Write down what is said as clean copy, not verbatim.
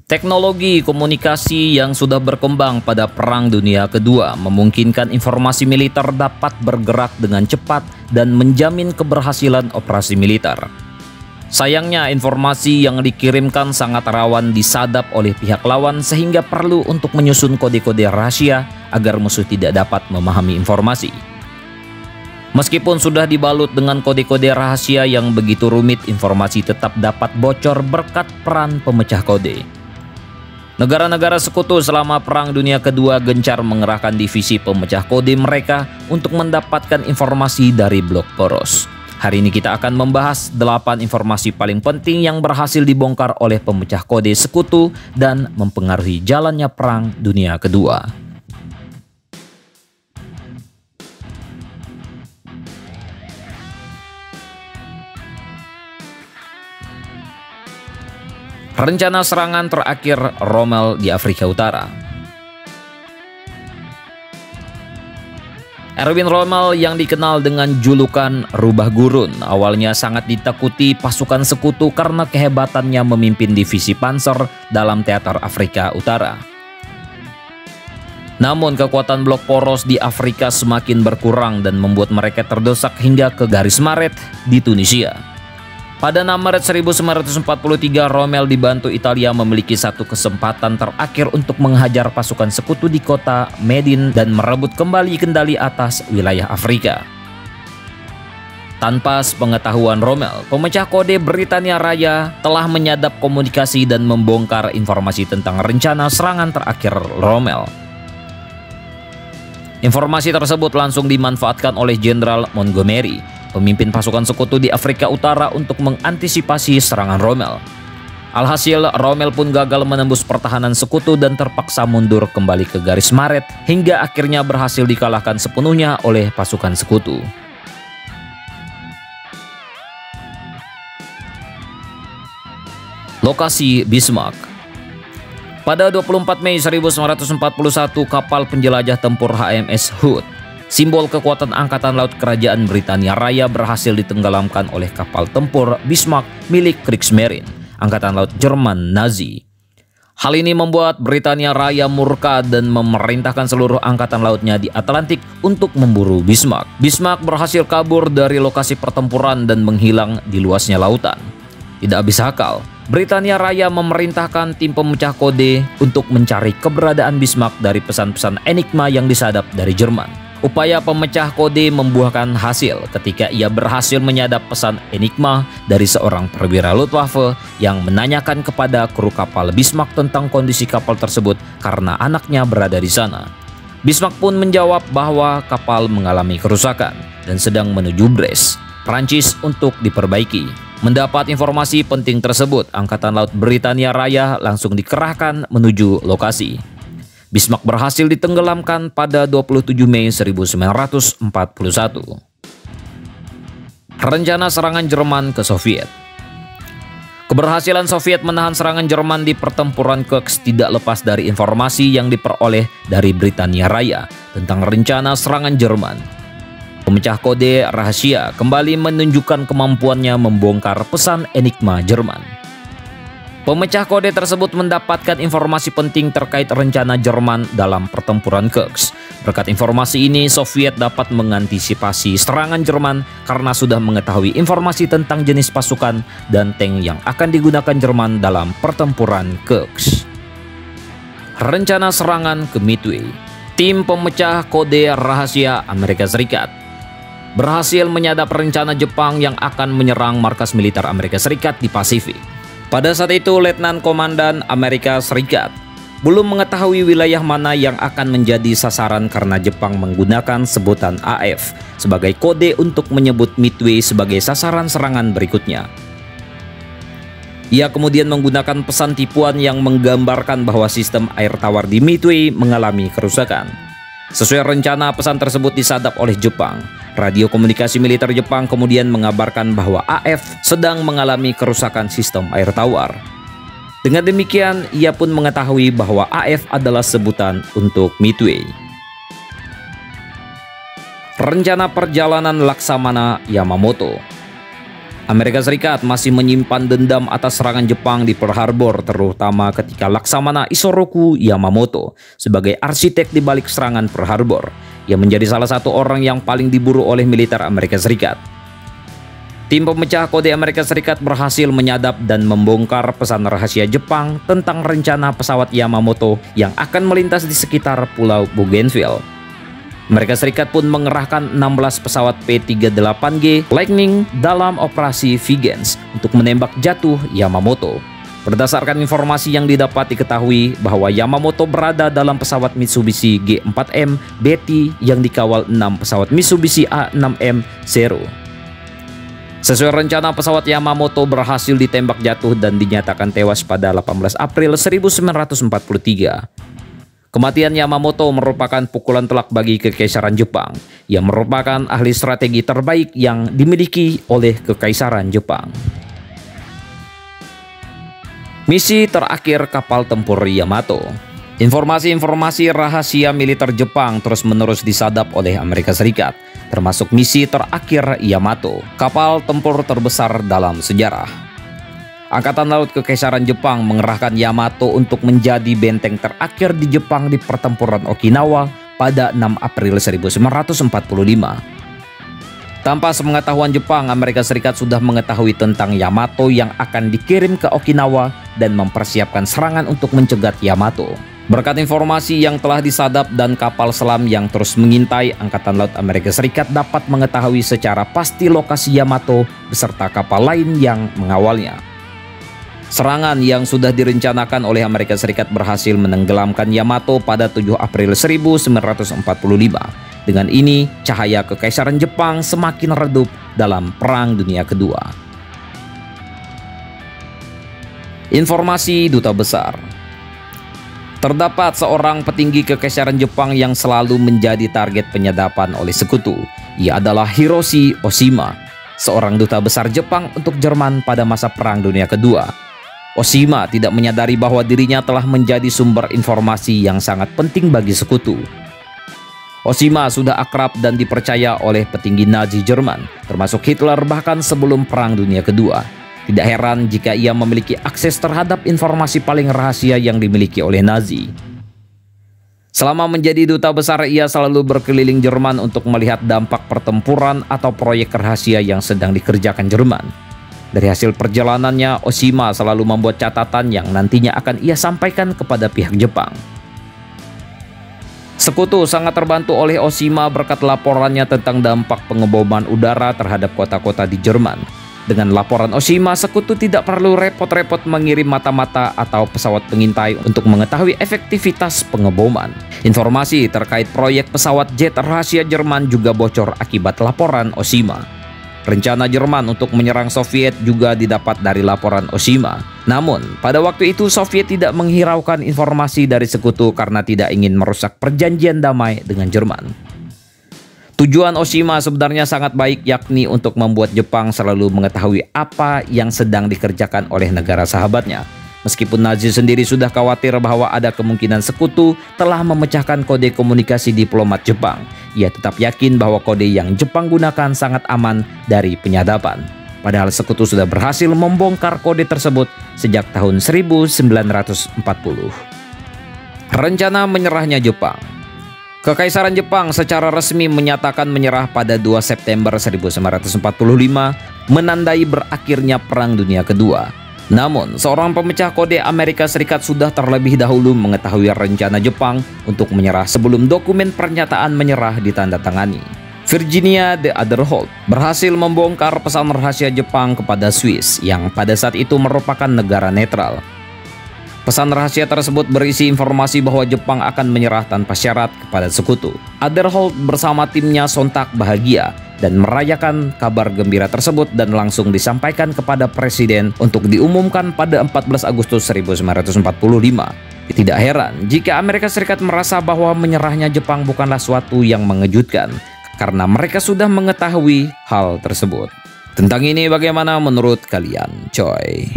Teknologi komunikasi yang sudah berkembang pada Perang Dunia Kedua memungkinkan informasi militer dapat bergerak dengan cepat dan menjamin keberhasilan operasi militer. Sayangnya, informasi yang dikirimkan sangat rawan disadap oleh pihak lawan sehingga perlu untuk menyusun kode-kode rahasia agar musuh tidak dapat memahami informasi. Meskipun sudah dibalut dengan kode-kode rahasia yang begitu rumit, informasi tetap dapat bocor berkat peran pemecah kode. Negara-negara sekutu selama Perang Dunia Kedua gencar mengerahkan divisi pemecah kode mereka untuk mendapatkan informasi dari blok poros. Hari ini kita akan membahas 8 informasi paling penting yang berhasil dibongkar oleh pemecah kode sekutu dan mempengaruhi jalannya Perang Dunia Kedua. Rencana serangan terakhir Rommel di Afrika Utara. Erwin Rommel yang dikenal dengan julukan Rubah Gurun awalnya sangat ditakuti pasukan sekutu karena kehebatannya memimpin divisi panser dalam teater Afrika Utara. Namun kekuatan blok poros di Afrika semakin berkurang dan membuat mereka terdesak hingga ke garis Maret di Tunisia. Pada 6 Maret 1943, Rommel dibantu Italia memiliki satu kesempatan terakhir untuk menghajar pasukan sekutu di kota Medin dan merebut kembali kendali atas wilayah Afrika. Tanpa sepengetahuan Rommel, pemecah kode Britania Raya telah menyadap komunikasi dan membongkar informasi tentang rencana serangan terakhir Rommel. Informasi tersebut langsung dimanfaatkan oleh Jenderal Montgomery, pemimpin pasukan sekutu di Afrika Utara, untuk mengantisipasi serangan Rommel. Alhasil, Rommel pun gagal menembus pertahanan sekutu dan terpaksa mundur kembali ke garis Maret hingga akhirnya berhasil dikalahkan sepenuhnya oleh pasukan sekutu. Lokasi Bismarck. Pada 24 Mei 1941, kapal penjelajah tempur HMS Hood, simbol kekuatan angkatan laut kerajaan Britania Raya, berhasil ditenggelamkan oleh kapal tempur Bismarck milik Kriegsmarine, angkatan laut Jerman Nazi. Hal ini membuat Britania Raya murka dan memerintahkan seluruh angkatan lautnya di Atlantik untuk memburu Bismarck. Bismarck berhasil kabur dari lokasi pertempuran dan menghilang di luasnya lautan. Tidak habis akal, Britania Raya memerintahkan tim pemecah kode untuk mencari keberadaan Bismarck dari pesan-pesan Enigma yang disadap dari Jerman. Upaya pemecah kode membuahkan hasil ketika ia berhasil menyadap pesan Enigma dari seorang perwira Luftwaffe yang menanyakan kepada kru kapal Bismarck tentang kondisi kapal tersebut karena anaknya berada di sana. Bismarck pun menjawab bahwa kapal mengalami kerusakan dan sedang menuju Brest, Prancis, untuk diperbaiki. Mendapat informasi penting tersebut, Angkatan Laut Britania Raya langsung dikerahkan menuju lokasi. Bismarck berhasil ditenggelamkan pada 27 Mei 1941. Rencana serangan Jerman ke Soviet. Keberhasilan Soviet menahan serangan Jerman di pertempuran Kursk tidak lepas dari informasi yang diperoleh dari Britania Raya tentang rencana serangan Jerman. Pemecah kode rahasia kembali menunjukkan kemampuannya membongkar pesan Enigma Jerman. Pemecah kode tersebut mendapatkan informasi penting terkait rencana Jerman dalam pertempuran Kursk. Berkat informasi ini, Soviet dapat mengantisipasi serangan Jerman karena sudah mengetahui informasi tentang jenis pasukan dan tank yang akan digunakan Jerman dalam pertempuran Kursk. Rencana serangan ke Midway. Tim pemecah kode rahasia Amerika Serikat berhasil menyadap rencana Jepang yang akan menyerang markas militer Amerika Serikat di Pasifik. Pada saat itu, Letnan Komandan Amerika Serikat belum mengetahui wilayah mana yang akan menjadi sasaran karena Jepang menggunakan sebutan AF sebagai kode untuk menyebut Midway sebagai sasaran serangan berikutnya. Ia kemudian menggunakan pesan tipuan yang menggambarkan bahwa sistem air tawar di Midway mengalami kerusakan. Sesuai rencana, pesan tersebut disadap oleh Jepang. Radio komunikasi militer Jepang kemudian mengabarkan bahwa AF sedang mengalami kerusakan sistem air tawar. Dengan demikian, ia pun mengetahui bahwa AF adalah sebutan untuk Midway. Rencana perjalanan Laksamana Yamamoto. Amerika Serikat masih menyimpan dendam atas serangan Jepang di Pearl Harbor, terutama ketika Laksamana Isoroku Yamamoto sebagai arsitek di balik serangan Pearl Harbor, yang menjadi salah satu orang yang paling diburu oleh militer Amerika Serikat. Tim pemecah kode Amerika Serikat berhasil menyadap dan membongkar pesan rahasia Jepang tentang rencana pesawat Yamamoto yang akan melintas di sekitar Pulau Bougainville. Amerika Serikat pun mengerahkan 16 pesawat P-38G Lightning dalam operasi Vengeance untuk menembak jatuh Yamamoto. Berdasarkan informasi yang didapat, diketahui bahwa Yamamoto berada dalam pesawat Mitsubishi G4M Betty yang dikawal 6 pesawat Mitsubishi A6M Zero. Sesuai rencana, pesawat Yamamoto berhasil ditembak jatuh dan dinyatakan tewas pada 18 April 1943. Kematian Yamamoto merupakan pukulan telak bagi Kekaisaran Jepang, yang merupakan ahli strategi terbaik yang dimiliki oleh Kekaisaran Jepang. Misi terakhir kapal tempur Yamato. Informasi-informasi rahasia militer Jepang terus-menerus disadap oleh Amerika Serikat, termasuk misi terakhir Yamato, kapal tempur terbesar dalam sejarah. Angkatan Laut Kekaisaran Jepang mengerahkan Yamato untuk menjadi benteng terakhir di Jepang di pertempuran Okinawa pada 6 April 1945. Tanpa sepengetahuan Jepang, Amerika Serikat sudah mengetahui tentang Yamato yang akan dikirim ke Okinawa dan mempersiapkan serangan untuk mencegat Yamato. Berkat informasi yang telah disadap dan kapal selam yang terus mengintai, Angkatan Laut Amerika Serikat dapat mengetahui secara pasti lokasi Yamato beserta kapal lain yang mengawalnya. Serangan yang sudah direncanakan oleh Amerika Serikat berhasil menenggelamkan Yamato pada 7 April 1945. Dengan ini, cahaya Kekaisaran Jepang semakin redup dalam Perang Dunia Kedua. Informasi Duta Besar. Terdapat seorang petinggi Kekaisaran Jepang yang selalu menjadi target penyadapan oleh sekutu. Ia adalah Hiroshi Oshima, seorang duta besar Jepang untuk Jerman pada masa Perang Dunia Kedua. Oshima tidak menyadari bahwa dirinya telah menjadi sumber informasi yang sangat penting bagi sekutu. Oshima sudah akrab dan dipercaya oleh petinggi Nazi Jerman, termasuk Hitler bahkan sebelum Perang Dunia Kedua. Tidak heran jika ia memiliki akses terhadap informasi paling rahasia yang dimiliki oleh Nazi. Selama menjadi duta besar, ia selalu berkeliling Jerman untuk melihat dampak pertempuran atau proyek rahasia yang sedang dikerjakan Jerman. Dari hasil perjalanannya, Oshima selalu membuat catatan yang nantinya akan ia sampaikan kepada pihak Jepang. Sekutu sangat terbantu oleh Oshima berkat laporannya tentang dampak pengeboman udara terhadap kota-kota di Jerman. Dengan laporan Oshima, sekutu tidak perlu repot-repot mengirim mata-mata atau pesawat pengintai untuk mengetahui efektivitas pengeboman. Informasi terkait proyek pesawat jet rahasia Jerman juga bocor akibat laporan Oshima. Rencana Jerman untuk menyerang Soviet juga didapat dari laporan Oshima. Namun, pada waktu itu Soviet tidak menghiraukan informasi dari sekutu karena tidak ingin merusak perjanjian damai dengan Jerman. Tujuan Oshima sebenarnya sangat baik, yakni untuk membuat Jepang selalu mengetahui apa yang sedang dikerjakan oleh negara sahabatnya. Meskipun Nazi sendiri sudah khawatir bahwa ada kemungkinan sekutu telah memecahkan kode komunikasi diplomat Jepang, ia tetap yakin bahwa kode yang Jepang gunakan sangat aman dari penyadapan. Padahal sekutu sudah berhasil membongkar kode tersebut sejak tahun 1940. Rencana menyerahnya Jepang. Kekaisaran Jepang secara resmi menyatakan menyerah pada 2 September 1945, menandai berakhirnya Perang Dunia Kedua. Namun, seorang pemecah kode Amerika Serikat sudah terlebih dahulu mengetahui rencana Jepang untuk menyerah sebelum dokumen pernyataan menyerah ditandatangani. Virginia de Aderholt berhasil membongkar pesan rahasia Jepang kepada Swiss yang pada saat itu merupakan negara netral. Pesan rahasia tersebut berisi informasi bahwa Jepang akan menyerah tanpa syarat kepada sekutu. Aderholt bersama timnya sontak bahagia dan merayakan kabar gembira tersebut dan langsung disampaikan kepada Presiden untuk diumumkan pada 14 Agustus 1945. Tidak heran jika Amerika Serikat merasa bahwa menyerahnya Jepang bukanlah suatu yang mengejutkan, karena mereka sudah mengetahui hal tersebut. Tentang ini bagaimana menurut kalian, coy?